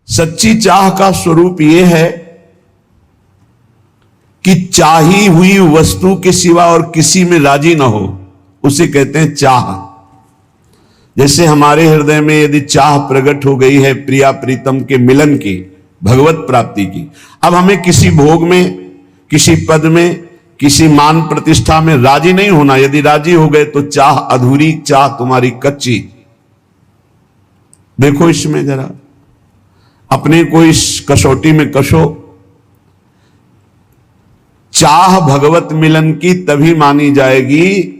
सच्ची चाह का स्वरूप यह है कि चाही हुई वस्तु के सिवा और किसी में राजी ना हो, उसे कहते हैं चाह। जैसे हमारे हृदय में यदि चाह प्रकट हो गई है प्रिया प्रीतम के मिलन की, भगवत प्राप्ति की, अब हमें किसी भोग में, किसी पद में, किसी मान प्रतिष्ठा में राजी नहीं होना। यदि राजी हो गए तो चाह अधूरी, चाह तुम्हारी कच्ची। देखो इसमें जरा अपने को इस कसौटी में कसो। चाह भगवत मिलन की तभी मानी जाएगी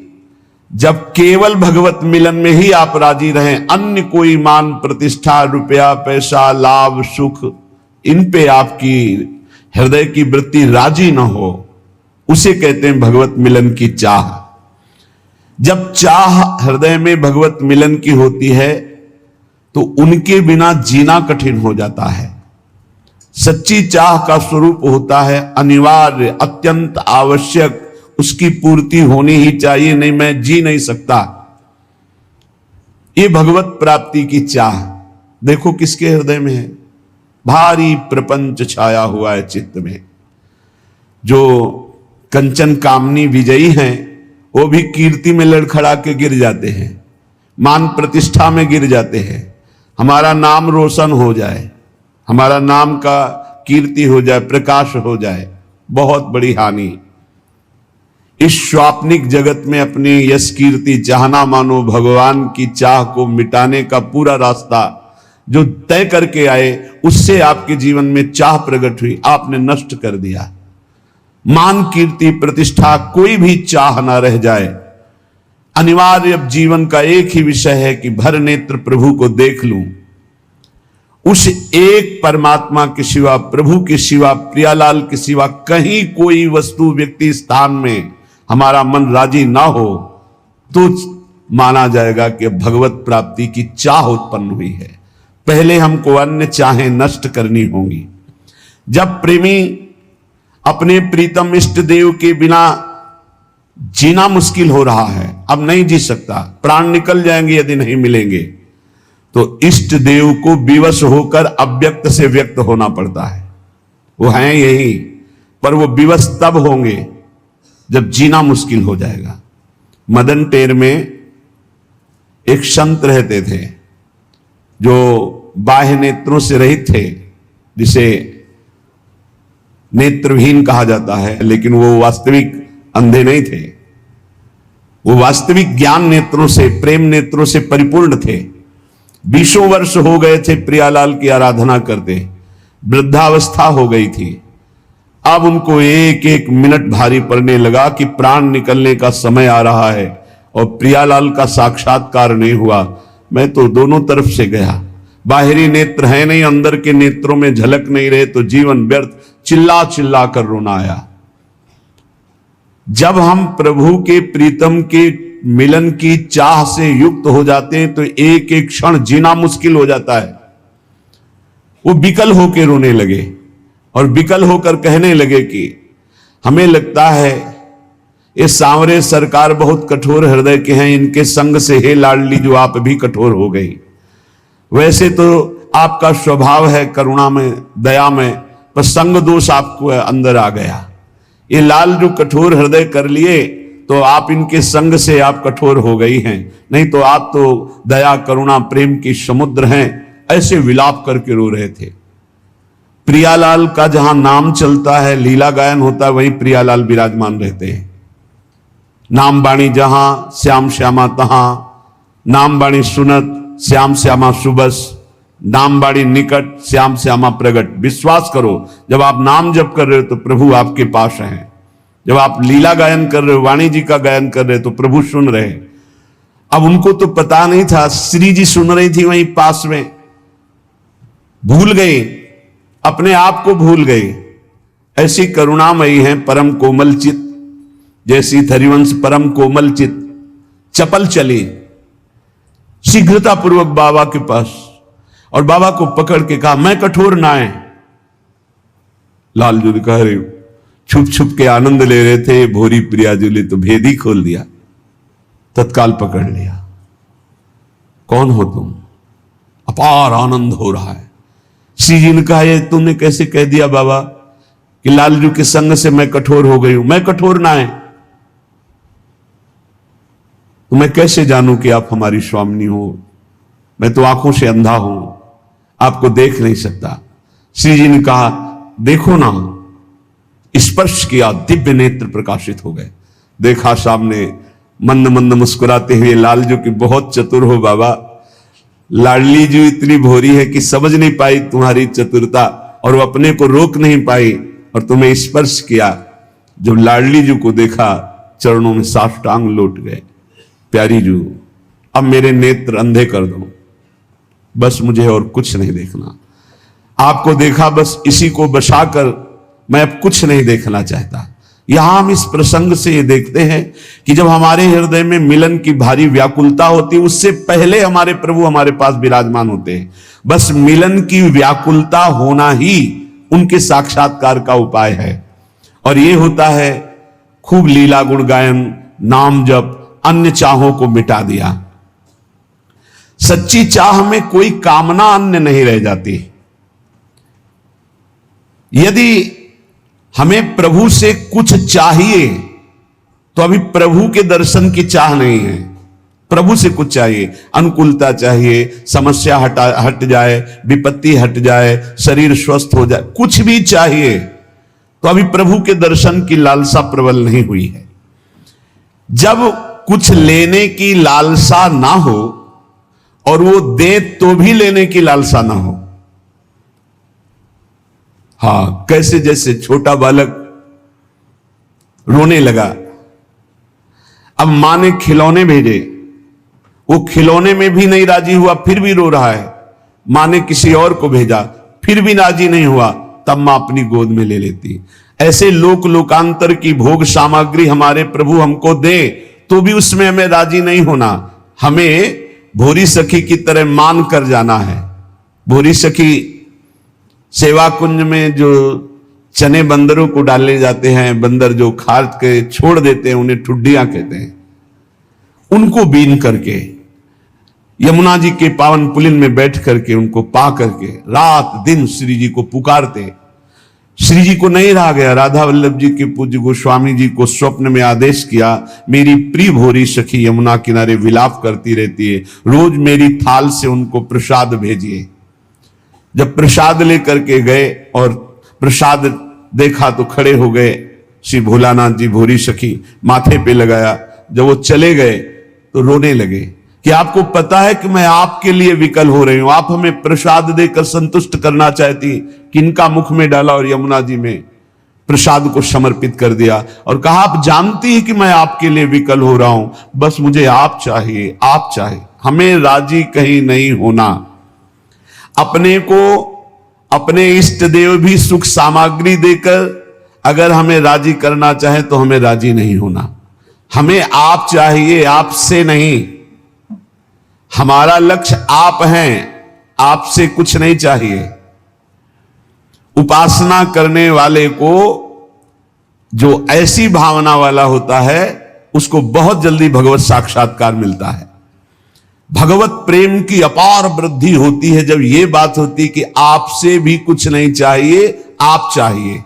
जब केवल भगवत मिलन में ही आप राजी रहें। अन्य कोई मान प्रतिष्ठा, रुपया, पैसा, लाभ, सुख, इन पे आपकी हृदय की वृत्ति राजी न हो, उसे कहते हैं भगवत मिलन की चाह। जब चाह हृदय में भगवत मिलन की होती है तो उनके बिना जीना कठिन हो जाता है। सच्ची चाह का स्वरूप होता है अनिवार्य, अत्यंत आवश्यक, उसकी पूर्ति होनी ही चाहिए, नहीं मैं जी नहीं सकता। ये भगवत प्राप्ति की चाह देखो किसके हृदय में है। भारी प्रपंच छाया हुआ है चित्त में। जो कंचन कामनी विजयी हैं वो भी कीर्ति में लड़खड़ा के गिर जाते हैं, मान प्रतिष्ठा में गिर जाते हैं। हमारा नाम रोशन हो जाए, हमारा नाम का कीर्ति हो जाए, प्रकाश हो जाए, बहुत बड़ी हानि। इस स्वाप्निक जगत में अपनी यश कीर्ति चाहना मानो भगवान की चाह को मिटाने का पूरा रास्ता जो तय करके आए, उससे आपके जीवन में चाह प्रकट हुई, आपने नष्ट कर दिया। मान कीर्ति प्रतिष्ठा कोई भी चाह ना रह जाए। अनिवार्य जीवन का एक ही विषय है कि भर नेत्र प्रभु को देख लूं। उस एक परमात्मा के सिवा, प्रभु के सिवा, प्रियालाल के सिवा कहीं कोई वस्तु, व्यक्ति, स्थान में हमारा मन राजी ना हो तो माना जाएगा कि भगवत प्राप्ति की चाह उत्पन्न हुई है। पहले हमको अन्य चाहें नष्ट करनी होंगी। जब प्रेमी अपने प्रीतम इष्ट देव के बिना जीना मुश्किल हो रहा है, अब नहीं जी सकता, प्राण निकल जाएंगे यदि नहीं मिलेंगे, तो इष्ट देव को विवश होकर अव्यक्त से व्यक्त होना पड़ता है। वो हैं यही, पर वो विवश तब होंगे जब जीना मुश्किल हो जाएगा। मदन टेर में एक संत रहते थे जो बाह्य नेत्रों से रहित थे, जिसे नेत्रहीन कहा जाता है, लेकिन वो वास्तविक अंधे नहीं थे। वो वास्तविक ज्ञान नेत्रों से, प्रेम नेत्रों से परिपूर्ण थे। 20 वर्ष हो गए थे प्रियालाल की आराधना करते, वृद्धावस्था हो गई थी। अब उनको एक एक मिनट भारी पड़ने लगा कि प्राण निकलने का समय आ रहा है और प्रियालाल का साक्षात्कार नहीं हुआ। मैं तो दोनों तरफ से गया, बाहरी नेत्र है नहीं, अंदर के नेत्रों में झलक नहीं रहे, तो जीवन व्यर्थ, चिल्ला चिल्ला कर रोना आया। जब हम प्रभु के प्रीतम के मिलन की चाह से युक्त हो जाते हैं तो एक एक क्षण जीना मुश्किल हो जाता है। वो विकल होकर रोने लगे और विकल होकर कहने लगे कि हमें लगता है ये सांवरे सरकार बहुत कठोर हृदय के हैं, इनके संग से हे लाडली जो आप भी कठोर हो गई। वैसे तो आपका स्वभाव है करुणा में, दया में, पर संग दोष आपको अंदर आ गया। ये लाल जो कठोर हृदय कर लिए तो आप इनके संग से आप कठोर हो गई हैं, नहीं तो आप तो दया करुणा प्रेम की समुद्र हैं। ऐसे विलाप करके रो रहे थे। प्रियालाल का जहां नाम चलता है, लीला गायन होता है, वहीं प्रियालाल विराजमान रहते हैं। नाम बाणी जहां श्याम श्यामा तहां, नाम बाणी सुनत श्याम श्यामा सुबस, नाम बाणी निकट श्याम श्यामा प्रगट। विश्वास करो, जब आप नाम जप कर रहे हो तो प्रभु आपके पास हैं। जब आप लीला गायन कर रहे हो, वाणी जी का गायन कर रहे हो, तो प्रभु सुन रहे हैं। अब उनको तो पता नहीं था, श्री जी सुन रही थी वहीं पास में, भूल गए, अपने आप को भूल गए। ऐसी करुणामयी हैं परम कोमल चित, जैसी हरिवंश परम कोमल चित। चपल चली शीघ्रता पूर्वक बाबा के पास और बाबा को पकड़ के कहा मैं कठोर ना है। लाल जी कह रहे छुप छुप के आनंद ले रहे थे, भोरी प्रिया जी ने तो भेद ही खोल दिया, तत्काल पकड़ लिया। कौन हो तुम? अपार आनंद हो रहा है, श्री जी ने कहा, ये तुमने कैसे कह दिया बाबा कि लालजू के संग से मैं कठोर हो गई हूं? मैं कठोर ना है तो मैं कैसे जानूं कि आप हमारी स्वामिनी हो? मैं तो आंखों से अंधा हूं, आपको देख नहीं सकता। श्री जी ने कहा, देखो ना। स्पर्श किया, दिव्य नेत्र प्रकाशित हो गए। देखा सामने मंद मंद मुस्कुराते हुए लालजू की, बहुत चतुर हो बाबा। लाडली जी इतनी भोरी है कि समझ नहीं पाई तुम्हारी चतुरता, और वो अपने को रोक नहीं पाई और तुम्हें स्पर्श किया। जब लाडली जी को देखा, चरणों में साष्टांग लौट गए। प्यारी जू, अब मेरे नेत्र अंधे कर दो, बस मुझे और कुछ नहीं देखना। आपको देखा, बस इसी को बसाकर मैं अब कुछ नहीं देखना चाहता। यहां हम इस प्रसंग से ये देखते हैं कि जब हमारे हृदय में मिलन की भारी व्याकुलता होती है, उससे पहले हमारे प्रभु हमारे पास विराजमान होते हैं। बस मिलन की व्याकुलता होना ही उनके साक्षात्कार का उपाय है। और ये होता है खूब लीला गुण गायन, नाम जप, अन्य चाहों को मिटा दिया। सच्ची चाह में कोई कामना अन्य नहीं रह जाती। यदि हमें प्रभु से कुछ चाहिए तो अभी प्रभु के दर्शन की चाह नहीं है। प्रभु से कुछ चाहिए, अनुकूलता चाहिए, समस्या हट जाए, विपत्ति हट जाए, शरीर स्वस्थ हो जाए, कुछ भी चाहिए तो अभी प्रभु के दर्शन की लालसा प्रबल नहीं हुई है। जब कुछ लेने की लालसा ना हो और वो दे तो भी लेने की लालसा ना हो। हाँ, कैसे जैसे छोटा बालक रोने लगा, अब मां ने खिलौने भेजे, वो खिलौने में भी नहीं राजी हुआ, फिर भी रो रहा है। मां ने किसी और को भेजा, फिर भी राजी नहीं हुआ, तब मां अपनी गोद में ले लेती। ऐसे लोक लोकांतर की भोग सामग्री हमारे प्रभु हमको दे तो भी उसमें हमें राजी नहीं होना। हमें भोरी सखी की तरह मान कर जाना है। भोरी सखी सेवा कुंज में जो चने बंदरों को डाले जाते हैं, बंदर जो खा के छोड़ देते हैं, उन्हें ठुड्डियां कहते हैं, उनको बीन करके यमुना जी के पावन पुलिन में बैठ करके उनको पा करके रात दिन श्री जी को पुकारते। श्री जी को नहीं रहा गया। राधा वल्लभ जी के पूज्य गोस्वामी जी को स्वप्न में आदेश किया, मेरी प्रिय भोरी सखी यमुना किनारे विलाप करती रहती है, रोज मेरी थाल से उनको प्रसाद भेजिए। जब प्रसाद लेकर के गए और प्रसाद देखा तो खड़े हो गए श्री भोलानाथ जी। भोरी सखी माथे पे लगाया। जब वो चले गए तो रोने लगे कि आपको पता है कि मैं आपके लिए विकल हो रही हूं, आप हमें प्रसाद देकर संतुष्ट करना चाहती। किनका मुख में डाला और यमुना जी में प्रसाद को समर्पित कर दिया और कहा, आप जानती है कि मैं आपके लिए विकल हो रहा हूं, बस मुझे आप चाहिए, आप चाहिए। हमें राजी कहीं नहीं होना। अपने को अपने इष्ट देव भी सुख सामग्री देकर अगर हमें राजी करना चाहे तो हमें राजी नहीं होना। हमें आप चाहिए, आपसे नहीं। हमारा लक्ष्य आप हैं, आपसे कुछ नहीं चाहिए। उपासना करने वाले को जो ऐसी भावना वाला होता है उसको बहुत जल्दी भगवत साक्षात्कार मिलता है। भगवत प्रेम की अपार वृद्धि होती है जब यह बात होती है कि आपसे भी कुछ नहीं चाहिए, आप चाहिए।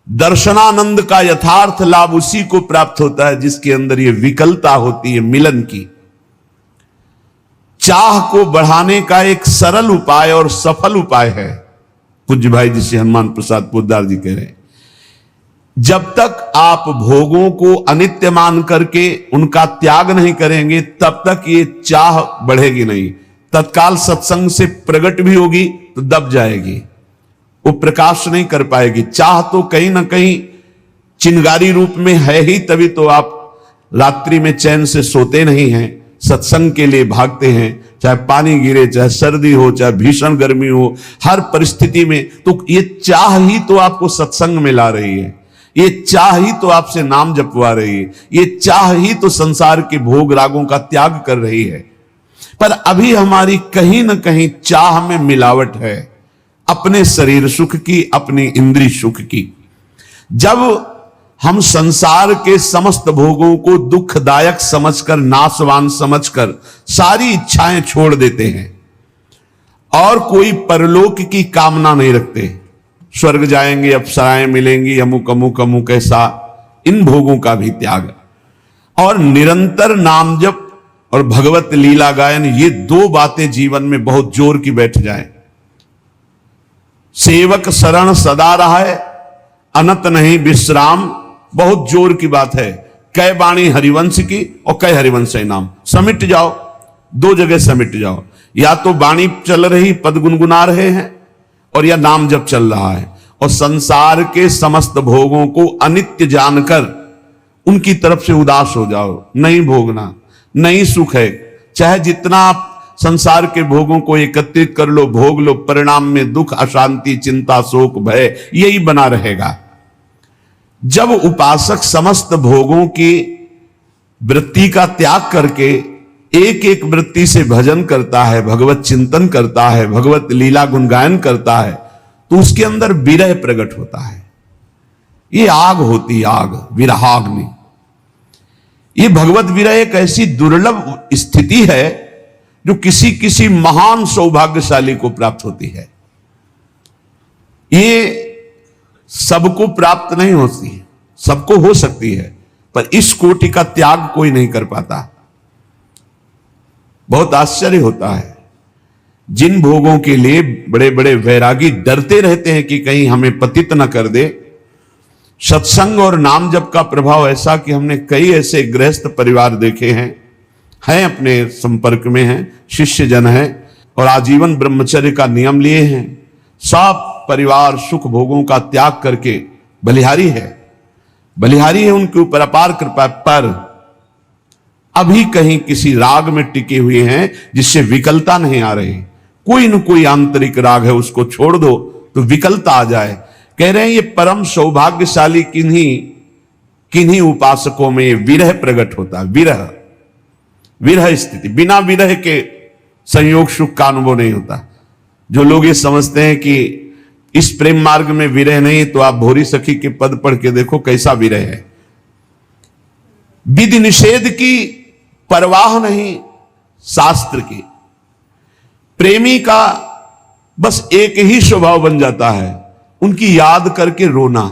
दर्शनानंद का यथार्थ लाभ उसी को प्राप्त होता है जिसके अंदर यह विकलता होती है मिलन की। चाह को बढ़ाने का एक सरल उपाय और सफल उपाय है, पूज्य भाई जिसे हनुमान प्रसाद पोद्दार जी कह रहे हैं, जब तक आप भोगों को अनित्य मान करके उनका त्याग नहीं करेंगे तब तक ये चाह बढ़ेगी नहीं। तत्काल सत्संग से प्रकट भी होगी तो दब जाएगी, वो प्रकाश नहीं कर पाएगी। चाह तो कहीं ना कहीं चिंगारी रूप में है ही, तभी तो आप रात्रि में चैन से सोते नहीं हैं, सत्संग के लिए भागते हैं। चाहे पानी गिरे, चाहे सर्दी हो, चाहे भीषण गर्मी हो, हर परिस्थिति में तो ये चाह ही तो आपको सत्संग में ला रही है, ये चाह ही तो आपसे नाम जपवा रही है, ये चाह ही तो संसार के भोग रागों का त्याग कर रही है। पर अभी हमारी कहीं ना कहीं चाह में मिलावट है, अपने शरीर सुख की, अपनी इंद्रिय सुख की। जब हम संसार के समस्त भोगों को दुखदायक समझकर, नाशवान समझकर सारी इच्छाएं छोड़ देते हैं और कोई परलोक की कामना नहीं रखते। स्वर्ग जाएंगे, अप्सराएं मिलेंगी, अमुक अमुक अमुक ऐसा, इन भोगों का भी त्याग। और निरंतर नाम जप और भगवत लीला गायन, ये दो बातें जीवन में बहुत जोर की बैठ जाए। सेवक शरण सदा रहा, अनत नहीं विश्राम, बहुत जोर की बात है। कै बाणी हरिवंश की और कै हरिवंश नाम, समिट जाओ, दो जगह समिट जाओ। या तो वाणी चल रही, पद गुनगुना रहे हैं, और या नाम जप चल रहा है। और संसार के समस्त भोगों को अनित्य जानकर उनकी तरफ से उदास हो जाओ। नहीं भोगना, नहीं सुख है, चाहे जितना आप संसार के भोगों को एकत्रित कर लो, भोग लो, परिणाम में दुख, अशांति, चिंता, शोक, भय यही बना रहेगा। जब उपासक समस्त भोगों की वृत्ति का त्याग करके एक एक वृत्ति से भजन करता है, भगवत चिंतन करता है, भगवत लीला गुणगायन करता है, तो उसके अंदर विरह प्रकट होता है। ये आग होती, आग, विरहाग्नि। ये भगवत विरह एक ऐसी दुर्लभ स्थिति है जो किसी किसी महान सौभाग्यशाली को प्राप्त होती है। ये सबको प्राप्त नहीं होती है, सबको हो सकती है, पर इस कोटि का त्याग कोई नहीं कर पाता। बहुत आश्चर्य होता है। जिन भोगों के लिए बड़े बड़े वैरागी डरते रहते हैं कि कहीं हमें पतित न कर दे, सत्संग और नाम जप का प्रभाव ऐसा कि हमने कई ऐसे गृहस्थ परिवार देखे हैं अपने संपर्क में हैं, शिष्य जन हैं, और आजीवन ब्रह्मचर्य का नियम लिए हैं। सब परिवार सुख भोगों का त्याग करके बलिहारी है उनके ऊपर अपार कृपा, पर अभी कहीं किसी राग में टिके हुए हैं जिससे विकलता नहीं आ रही। कोई न कोई आंतरिक राग है, उसको छोड़ दो तो विकलता आ जाए। कह रहे हैं ये परम सौभाग्यशाली किन्हीं उपासकों में विरह प्रकट होता है। विरह स्थिति, बिना विरह के संयोग सुख का अनुभव नहीं होता। जो लोग ये समझते हैं कि इस प्रेम मार्ग में विरह नहीं, तो आप भोरी सखी के पद पढ़ के देखो कैसा विरह है। विधि निषेध की परवाह नहीं शास्त्र की। प्रेमी का बस एक ही स्वभाव बन जाता है, उनकी याद करके रोना।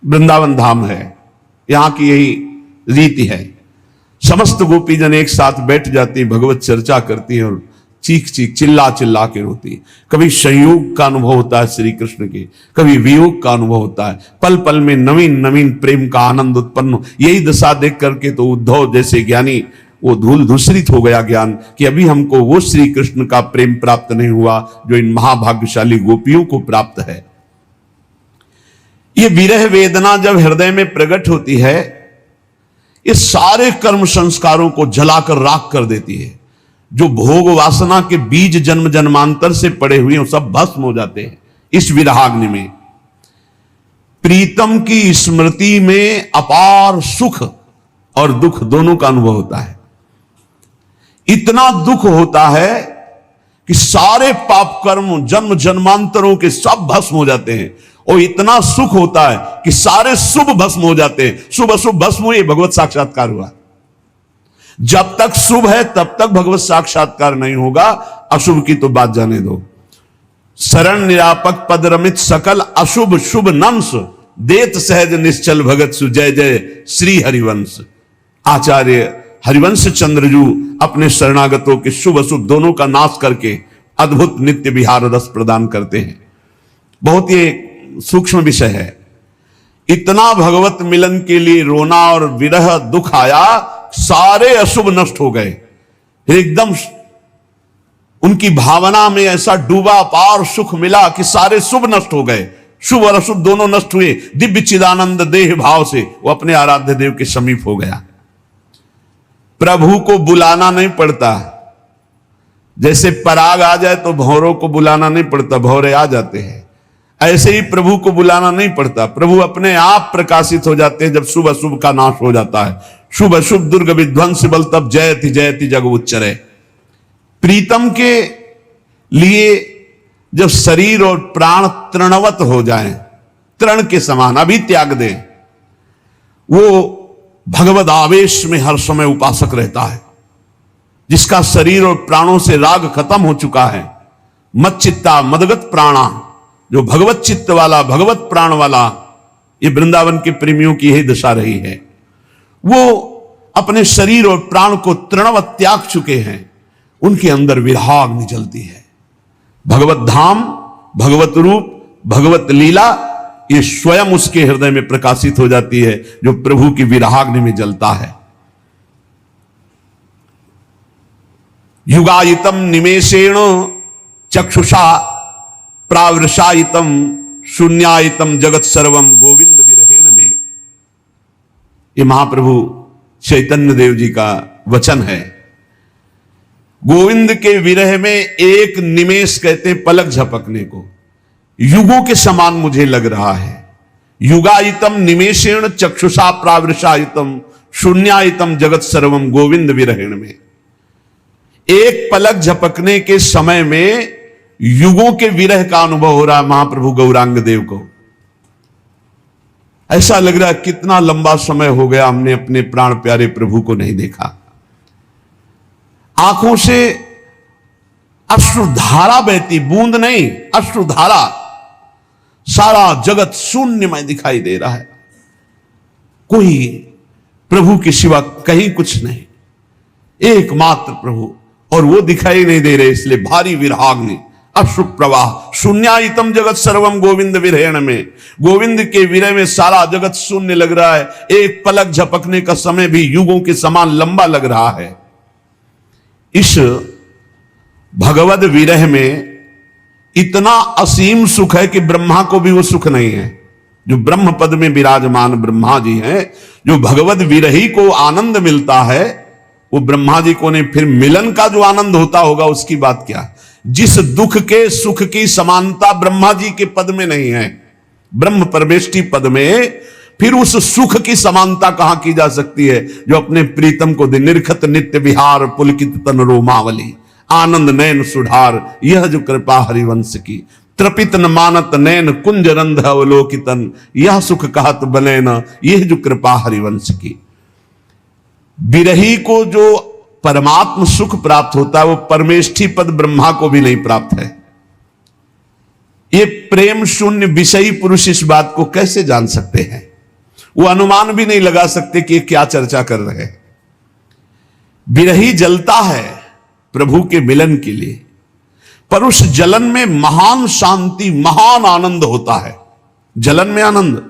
वृंदावन धाम है, यहां की यही रीति है। समस्त गोपीजन एक साथ बैठ जाती, भगवत चर्चा करती है और चीख चिल्ला चिल्ला के रोती। कभी संयोग का अनुभव होता है श्री कृष्ण के, कभी वियोग का अनुभव होता है। पल पल में नवीन नवीन प्रेम का आनंद उत्पन्न। यही दशा देख करके तो उद्धव जैसे ज्ञानी वो धूल धूसरित हो गया ज्ञान कि अभी हमको वो श्री कृष्ण का प्रेम प्राप्त नहीं हुआ जो इन महाभाग्यशाली गोपियों को प्राप्त है। ये विरह वेदना जब हृदय में प्रकट होती है, ये सारे कर्म संस्कारों को जलाकर राख कर देती है। जो भोग वासना के बीज जन्म जन्मांतर से पड़े हुए हैं सब भस्म हो जाते हैं इस विरहाग्नि में। प्रीतम की स्मृति में अपार सुख और दुख दोनों का अनुभव होता है। इतना दुख होता है कि सारे पाप कर्म जन्म जन्मांतरों के सब भस्म हो जाते हैं, और इतना सुख होता है कि सारे शुभ भस्म हो जाते हैं। शुभ अशुभ भस्म हुए, भगवत साक्षात्कार हुआ। जब तक शुभ है तब तक भगवत साक्षात्कार नहीं होगा, अशुभ की तो बात जाने दो। शरण निरापक पद रमित सकल अशुभ शुभ नंस, देत सहज निश्चल भगत सु जय जय श्री हरिवंश। आचार्य हरिवंश चंद्रजू अपने शरणागतों के शुभ अशुभ दोनों का नाश करके अद्भुत नित्य विहार रस प्रदान करते हैं। बहुत ये सूक्ष्म विषय है। इतना भगवत मिलन के लिए रोना और विरह दुख आया, सारे अशुभ नष्ट हो गए। एकदम उनकी भावना में ऐसा डूबा पार सुख मिला कि सारे शुभ नष्ट हो गए। शुभ और अशुभ दोनों नष्ट हुए। दिव्य चिदानंद देह भाव से वो अपने आराध्य देव के समीप हो गया। प्रभु को बुलाना नहीं पड़ता। जैसे पराग आ जाए तो भौरों को बुलाना नहीं पड़ता, भौरे आ जाते हैं। ऐसे ही प्रभु को बुलाना नहीं पड़ता, प्रभु अपने आप प्रकाशित हो जाते हैं जब शुभ अशुभ का नाश हो जाता है। शुभ अशुभ दुर्ग विध्वंस बल तब जयति जयति जग उच्चरे। प्रीतम के लिए जब शरीर और प्राण तृणवत हो जाएं, तृण के समान अभी त्याग दें, वो भगवद आवेश में हर समय उपासक रहता है। जिसका शरीर और प्राणों से राग खत्म हो चुका है, मच्चित्ता मदगत प्राणा, जो भगवत चित्त वाला, भगवत प्राण वाला, ये वृंदावन के प्रेमियों की यही दशा रही है। वो अपने शरीर और प्राण को तृणवत त्याग चुके हैं, उनके अंदर विराग्नि जलती है। भगवत धाम, भगवत रूप, भगवत लीला, ये स्वयं उसके हृदय में प्रकाशित हो जाती है, जो प्रभु की विराग्नि में जलता है। युगायितम निमेषेण चक्षुषा प्रावृषायितम शून्यायितम जगत सर्वम गोविंद विरहेण में, ये महाप्रभु चैतन्य देव जी का वचन है। गोविंद के विरह में एक निमेष कहते हैं पलक झपकने को, युगों के समान मुझे लग रहा है। युगायितम निमेषेण चक्षुषा प्रावृषायितम शून्यायितम जगत सर्वम गोविंद विरहेण में, एक पलक झपकने के समय में युगों के विरह का अनुभव हो रहा है महाप्रभु गौरांग देव को। ऐसा लग रहा है कितना लंबा समय हो गया हमने अपने प्राण प्यारे प्रभु को नहीं देखा। आंखों से अश्रुधारा बहती, बूंद नहीं अश्रुधारा, सारा जगत शून्यमय दिखाई दे रहा है, कोई प्रभु के सिवा कहीं कुछ नहीं, एकमात्र प्रभु, और वो दिखाई नहीं दे रहे, इसलिए भारी विराग्नि अश्रु प्रवाह। शून्यायितम जगत सर्वम गोविंद विरहेण में, गोविंद के विरह में सारा जगत शून्य लग रहा है, एक पलक झपकने का समय भी युगों के समान लंबा लग रहा है। इस भगवद विरह में इतना असीम सुख है कि ब्रह्मा को भी वो सुख नहीं है। जो ब्रह्म पद में विराजमान ब्रह्मा जी हैं, जो भगवद विरही को आनंद मिलता है, वो ब्रह्मा जी को नहीं, फिर मिलन का जो आनंद होता होगा उसकी बात क्या। जिस दुख के सुख की समानता ब्रह्मा जी के पद में नहीं है, ब्रह्म परमेष्टि पद में, फिर उस सुख की समानता कहां की जा सकती है जो अपने प्रीतम को दे। निरखत नित्य विहार पुलकित तन रोमावली, आनंद नयन सुधार, यह जो कृपा हरिवंश की। त्रपित न मानत नयन कुंज रंध अवलोकितन, यह सुख कहत बने न, यह जो कृपा हरिवंश की। विरही को जो परमात्म सुख प्राप्त होता है, वो परमेष्ठी पद ब्रह्मा को भी नहीं प्राप्त है। ये प्रेम शून्य विषयी पुरुष इस बात को कैसे जान सकते हैं? वो अनुमान भी नहीं लगा सकते कि ये क्या चर्चा कर रहे हैं। विरही जलता है प्रभु के मिलन के लिए, पर उस जलन में महान शांति, महान आनंद होता है। जलन में आनंद,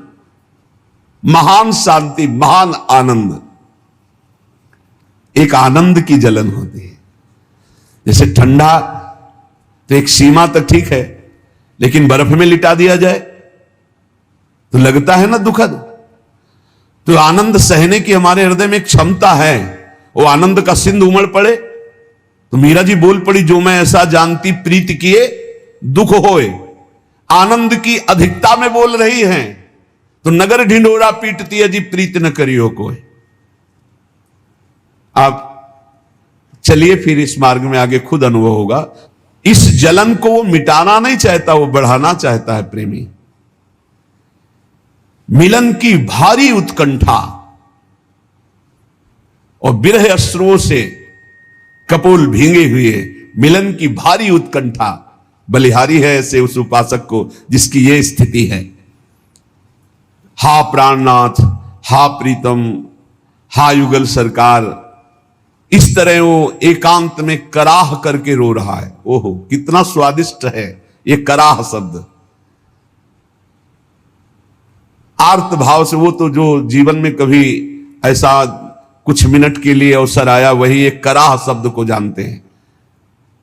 महान शांति, महान आनंद, एक आनंद की जलन होती है। जैसे ठंडा तो एक सीमा तक ठीक है, लेकिन बर्फ में लिटा दिया जाए तो लगता है ना दुखद। तो आनंद सहने की हमारे हृदय में एक क्षमता है। वो आनंद का सिंधु उमड़ पड़े तो मीरा जी बोल पड़ी, जो मैं ऐसा जानती प्रीत किए दुख होए। आनंद की अधिकता में बोल रही हैं, तो नगर ढिंढोरा पीटती है जी प्रीत न करियो कोई। आप चलिए फिर इस मार्ग में आगे खुद अनुभव होगा। इस जलन को वो मिटाना नहीं चाहता, वो बढ़ाना चाहता है प्रेमी। मिलन की भारी उत्कंठा और विरह अश्रुओं से कपोल भींगे हुए मिलन की भारी उत्कंठा बलिहारी है ऐसे उस उपासक को जिसकी ये स्थिति है। हा प्राणनाथ, हा प्रीतम, हा युगल सरकार, इस तरह वो एकांत में कराह करके रो रहा है। ओहो कितना स्वादिष्ट है ये कराह शब्द। आर्त भाव से, वो तो जो जीवन में कभी ऐसा कुछ मिनट के लिए अवसर आया वही एक कराह शब्द को जानते हैं।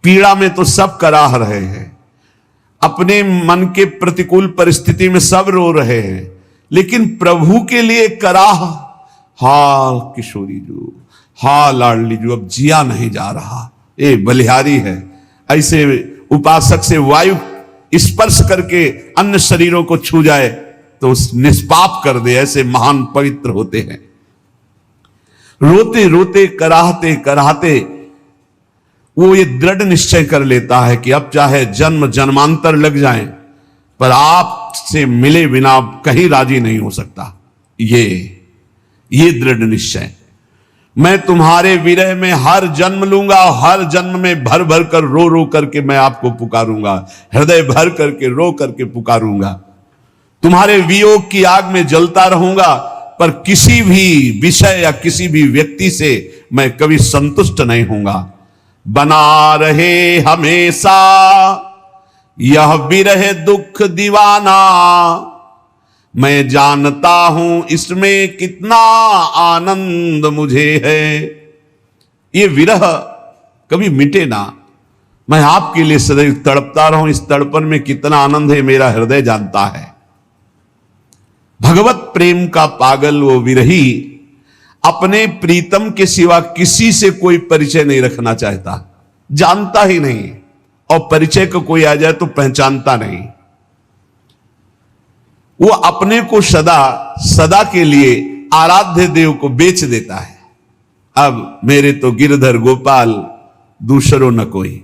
पीड़ा में तो सब कराह रहे हैं, अपने मन के प्रतिकूल परिस्थिति में सब रो रहे हैं, लेकिन प्रभु के लिए कराह, हा किशोरी जो, हा लाडली जो, अब जिया नहीं जा रहा, ये बलिहारी है। ऐसे उपासक से वायु स्पर्श करके अन्य शरीरों को छू जाए तो निष्पाप कर दे, ऐसे महान पवित्र होते हैं। रोते रोते कराहते कराहते वो ये दृढ़ निश्चय कर लेता है कि अब चाहे जन्म जन्मांतर लग जाएं, पर आपसे मिले बिना कहीं राजी नहीं हो सकता। ये दृढ़ निश्चय मैं तुम्हारे विरह में हर जन्म लूंगा, हर जन्म में भर भर कर रो रो करके मैं आपको पुकारूंगा, हृदय भर करके रो करके पुकारूंगा। तुम्हारे वियोग की आग में जलता रहूंगा, पर किसी भी विषय या किसी भी व्यक्ति से मैं कभी संतुष्ट नहीं होऊंगा। बना रहे हमेशा यह विरह दुख दीवाना, मैं जानता हूं इसमें कितना आनंद मुझे है। ये विरह कभी मिटे ना, मैं आपके लिए सदैव तड़पता रहूं, इस तड़पन में कितना आनंद है मेरा हृदय जानता है। भगवत प्रेम का पागल वो विरही अपने प्रीतम के सिवा किसी से कोई परिचय नहीं रखना चाहता, जानता ही नहीं, और परिचय को कोई आ जाए तो पहचानता नहीं। वो अपने को सदा सदा के लिए आराध्य देव को बेच देता है। अब मेरे तो गिरधर गोपाल दूसरो न कोई,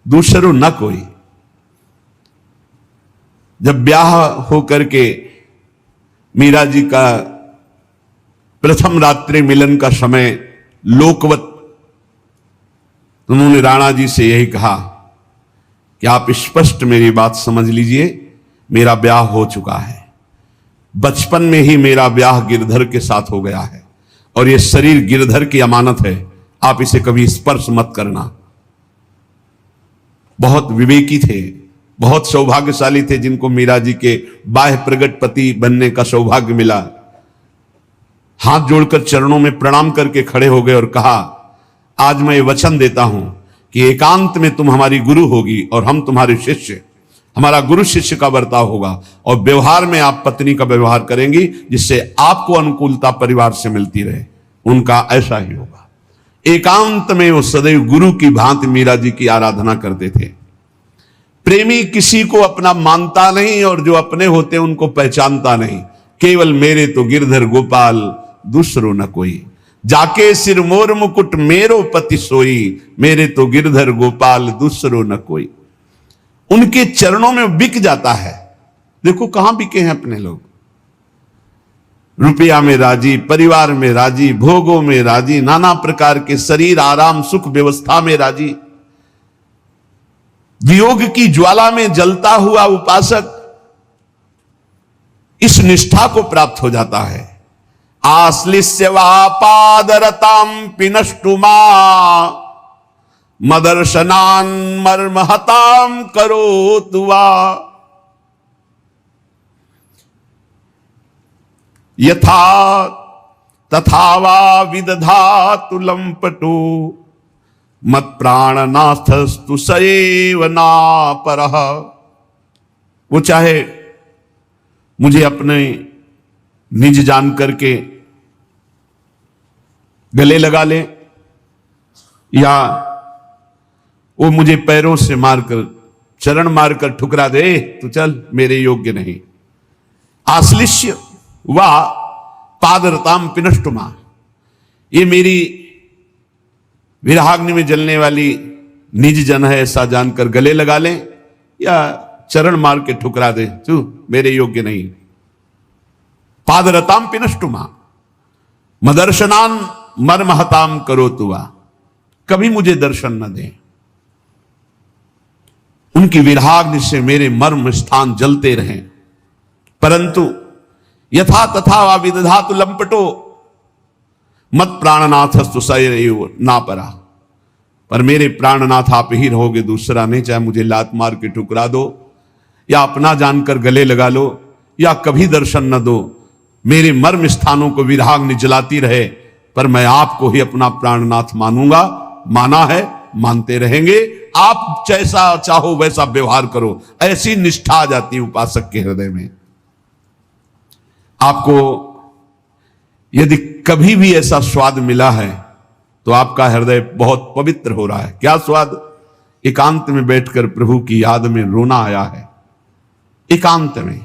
दूसरो न कोई। जब ब्याह होकर के मीरा जी का प्रथम रात्रि मिलन का समय लोकवत, उन्होंने राणा जी से यही कहा कि आप स्पष्ट मेरी बात समझ लीजिए, मेरा ब्याह हो चुका है, बचपन में ही मेरा ब्याह गिरधर के साथ हो गया है, और यह शरीर गिरधर की अमानत है, आप इसे कभी स्पर्श मत करना। बहुत विवेकी थे, बहुत सौभाग्यशाली थे जिनको मीरा जी के बाह्य प्रगट पति बनने का सौभाग्य मिला। हाथ जोड़कर चरणों में प्रणाम करके खड़े हो गए और कहा, आज मैं ये वचन देता हूं कि एकांत में तुम हमारी गुरु होगी और हम तुम्हारे शिष्य, हमारा गुरु शिष्य का बर्ताव होगा, और व्यवहार में आप पत्नी का व्यवहार करेंगी जिससे आपको अनुकूलता परिवार से मिलती रहे। उनका ऐसा ही होगा। एकांत में वो सदैव गुरु की भांति मीरा जी की आराधना करते थे। प्रेमी किसी को अपना मानता नहीं, और जो अपने होते उनको पहचानता नहीं। केवल मेरे तो गिरधर गोपाल दूसरो न कोई, जाके सिर मोर मुकुट मेरो पति सोई, मेरे तो गिरधर गोपाल दूसरो न कोई। उनके चरणों में बिक जाता है। देखो कहां बिके हैं अपने लोग, रुपया में राजी, परिवार में राजी, भोगों में राजी, नाना प्रकार के शरीर आराम सुख व्यवस्था में राजी। वियोग की ज्वाला में जलता हुआ उपासक इस निष्ठा को प्राप्त हो जाता है। आश्लिष्य वापादरताम पिनष्टुमा, मदर्शनान मर्महताम करोतु वा, यथा तथा वा विदधातु लंपटो, मत प्राणनाथस्तु सएव नापरः। वो चाहे मुझे अपने निज जान करके गले लगा ले, या वो मुझे पैरों से मारकर चरण मारकर ठुकरा दे, तो चल मेरे योग्य नहीं। आश्लिष्य वा पादरताम पिनष्टुमा, ये मेरी विरहाग्नि में जलने वाली निज जन है ऐसा जानकर गले लगा ले, या चरण मार के ठुकरा दे, तू मेरे योग्य नहीं। पादरताम पिनष्टुमा मदर्शनान मर्महताम करोतु वा, कभी मुझे दर्शन न दे। उनकी विरहाग्नि से मेरे मर्म स्थान जलते रहें, परंतु यथा तथा वा विदधातु लंपटो, मत प्राणनाथस्तु सएव नापरा, पर मेरे प्राणनाथ आप ही रहोगे, दूसरा नहीं। चाहे मुझे लात मार के ठुकरा दो, या अपना जानकर गले लगा लो, या कभी दर्शन न दो, मेरे मर्म स्थानों को विरहाग्नि जलाती रहे, पर मैं आपको ही अपना प्राणनाथ मानूंगा। माना है, मानते रहेंगे। आप जैसा चाहो वैसा व्यवहार करो, ऐसी निष्ठा आ जाती है उपासक के हृदय में। आपको यदि कभी भी ऐसा स्वाद मिला है तो आपका हृदय बहुत पवित्र हो रहा है। क्या स्वाद? एकांत में बैठकर प्रभु की याद में रोना आया है। एकांत में,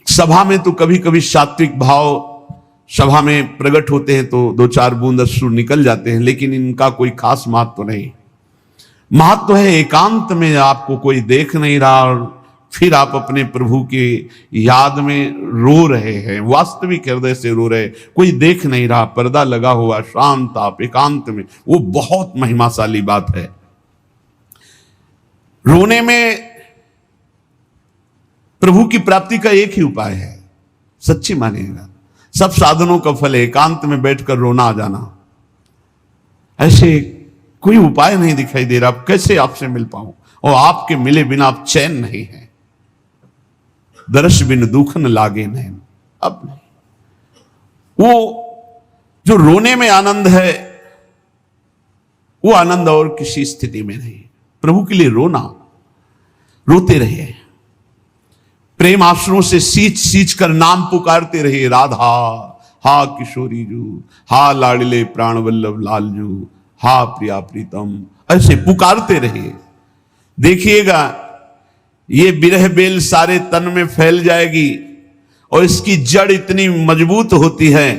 सभा में तो कभी कभी सात्विक भाव सभा में प्रकट होते हैं तो दो चार बूंद अश्रु निकल जाते हैं, लेकिन इनका कोई खास महत्व नहीं। महत्व है एकांत में आपको कोई देख नहीं रहा और फिर आप अपने प्रभु की याद में रो रहे हैं, वास्तविक हृदय से रो रहे, कोई देख नहीं रहा, पर्दा लगा हुआ, शांत आप एकांत में, वो बहुत महिमाशाली बात है। रोने में प्रभु की प्राप्ति का एक ही उपाय है, सच्ची मानिएगा, सब साधनों का फल है एकांत में बैठकर रोना आ जाना। ऐसे कोई उपाय नहीं दिखाई दे रहा, कैसे आपसे मिल पाऊं, और आपके मिले बिना आप चैन नहीं है। दर्श बिन दुख न लागे नैन, अब नहीं। वो जो रोने में आनंद है, वो आनंद और किसी स्थिति में नहीं। प्रभु के लिए रोना, रोते रहिए, प्रेम आंसुओं से सींच सींच कर नाम पुकारते रहिए, राधा हा किशोरी जू, हा लाडले प्राण वल्लभ लाल जू, हा प्रिया प्रीतम, ऐसे पुकारते रहिए। देखिएगा ये विरह बेल सारे तन में फैल जाएगी, और इसकी जड़ इतनी मजबूत होती है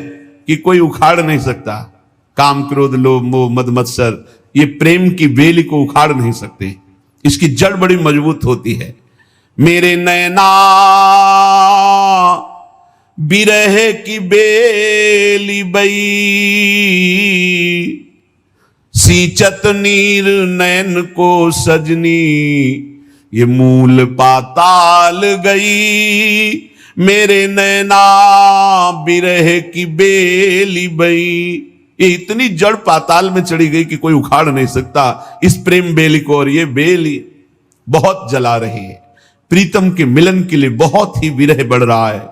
कि कोई उखाड़ नहीं सकता। काम क्रोध लोभ मोह मद मत्सर, ये प्रेम की बेल को उखाड़ नहीं सकते, इसकी जड़ बड़ी मजबूत होती है। मेरे नैना बिरह की बेली बई, सींचत नीर नैन को सजनी, ये मूल पाताल गई। मेरे नैना बिरह की बेली बई, ये इतनी जड़ पाताल में चढ़ी गई कि कोई उखाड़ नहीं सकता इस प्रेम बेली को। और ये बेली बहुत जला रही है, प्रीतम के मिलन के लिए बहुत ही विरह बढ़ रहा है।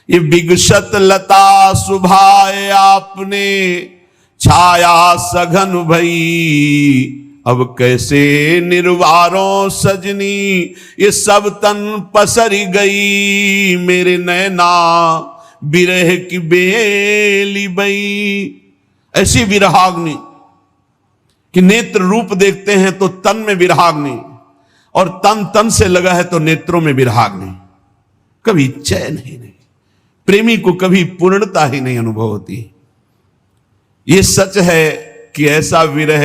ये बिगसत लता सुभाए आपने, छाया सघन भई, अब कैसे निर्वारों सजनी, ये सब तन पसरी गई। मेरे नैना बिरह की बेली बई, ऐसी विरहाग्नि कि नेत्र रूप देखते हैं तो तन में विरहाग्नि, और तन तन से लगा है तो नेत्रों में विरहाग्नि। कभी चैन ही नहीं, प्रेमी को कभी पूर्णता ही नहीं अनुभव होती। ये सच है कि ऐसा विरह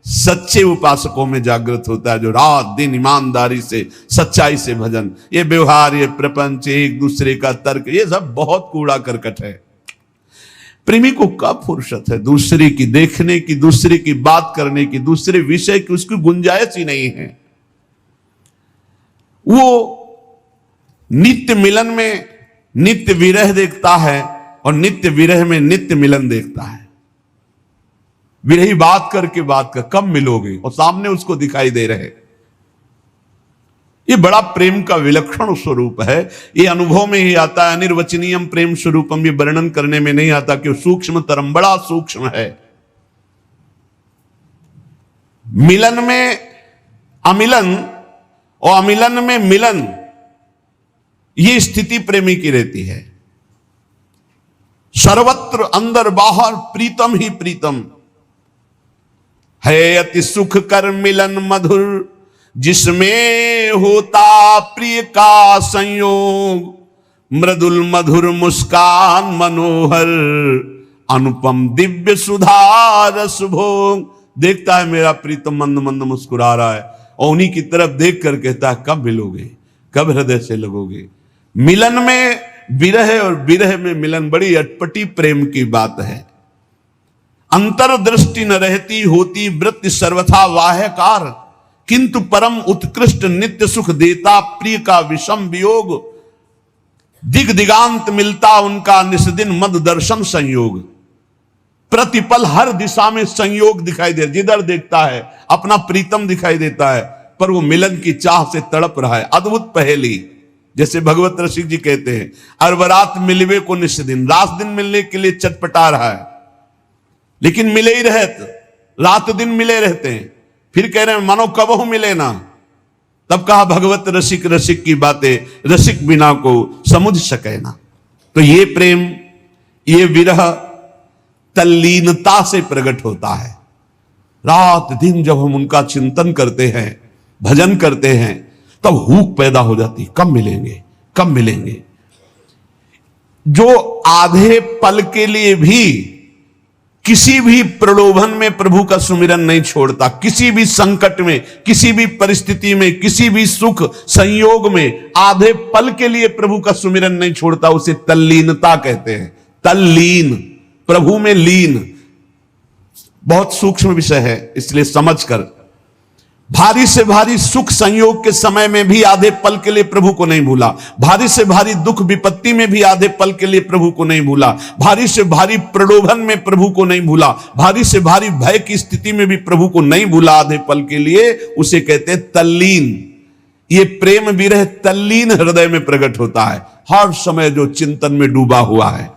सच्चे उपासकों में जागृत होता है, जो रात दिन ईमानदारी से सच्चाई से भजन, ये व्यवहार, ये प्रपंच, एक दूसरे का तर्क, ये सब बहुत कूड़ा करकट है। प्रेमी को कब फुर्सत है दूसरे की देखने की, दूसरे की बात करने की, दूसरे विषय की, उसकी गुंजाइश ही नहीं है। वो नित्य मिलन में नित्य विरह देखता है, और नित्य विरह में नित्य मिलन देखता है। विरही बात करके बात कर, कब मिलोगे, और सामने उसको दिखाई दे रहे। ये बड़ा प्रेम का विलक्षण स्वरूप है, ये अनुभव में ही आता है। अनिर्वचनीयम प्रेम स्वरूपम, ये वर्णन करने में नहीं आता कि सूक्ष्म तरम, बड़ा सूक्ष्म है। मिलन में अमिलन और अमिलन में मिलन, ये स्थिति प्रेमी की रहती है। सर्वत्र अंदर बाहर प्रीतम ही प्रीतम है, अति सुख कर मिलन मधुर, जिसमें होता प्रिय का संयोग, मृदुल मधुर मुस्कान मनोहर, अनुपम दिव्य सुधा रस भोग। देखता है मेरा प्रीतम मंद मंद मुस्कुरा रहा है, और उन्हीं की तरफ देख कर कहता है कब मिलोगे, कब हृदय से लगोगे। मिलन में विरह और विरह में मिलन, बड़ी अटपटी प्रेम की बात है। अंतर्दृष्टि न रहती होती वृत्ति सर्वथा वाह्यकार, किंतु परम उत्कृष्ट नित्य सुख देता प्रिय का विषम वियोग। दिग दिगांत मिलता उनका निस्दिन मद दर्शन संयोग, प्रतिपल हर दिशा में संयोग दिखाई दे, जिधर देखता है अपना प्रीतम दिखाई देता है, पर वो मिलन की चाह से तड़प रहा है। अद्भुत पहेली, जैसे भगवत रसिक जी कहते हैं, अरबरात मिलवे को निस्दिन, रात दिन मिलने के लिए चटपटा रहा है, लेकिन मिले ही रहते, रात दिन मिले रहते हैं। फिर कह रहे हैं मानो कबहू मिले ना। तब कहा भगवत रसिक रसिक की बातें, रसिक बिना को समझ सके ना। तो ये प्रेम, ये विरह तल्लीनता से प्रकट होता है। रात दिन जब हम उनका चिंतन करते हैं, भजन करते हैं, तब हुक पैदा हो जाती, कब मिलेंगे, कब मिलेंगे। जो आधे पल के लिए भी किसी भी प्रलोभन में प्रभु का सुमिरन नहीं छोड़ता, किसी भी संकट में, किसी भी परिस्थिति में, किसी भी सुख संयोग में आधे पल के लिए प्रभु का सुमिरन नहीं छोड़ता। उसे तल्लीनता कहते हैं। तल्लीन, प्रभु में लीन, बहुत सूक्ष्म विषय है, इसलिए समझकर। भारी से भारी सुख संयोग के समय में भी आधे पल के लिए प्रभु को नहीं भूला, भारी से भारी दुख विपत्ति में भी आधे पल के लिए प्रभु को नहीं भूला, भारी से भारी प्रलोभन में प्रभु को नहीं भूला, भारी से भारी भय की स्थिति में भी प्रभु को नहीं भूला आधे पल के लिए, उसे कहते हैं तल्लीन। ये प्रेम विरह तल्लीन हृदय में प्रकट होता है, हर समय जो चिंतन में डूबा हुआ है।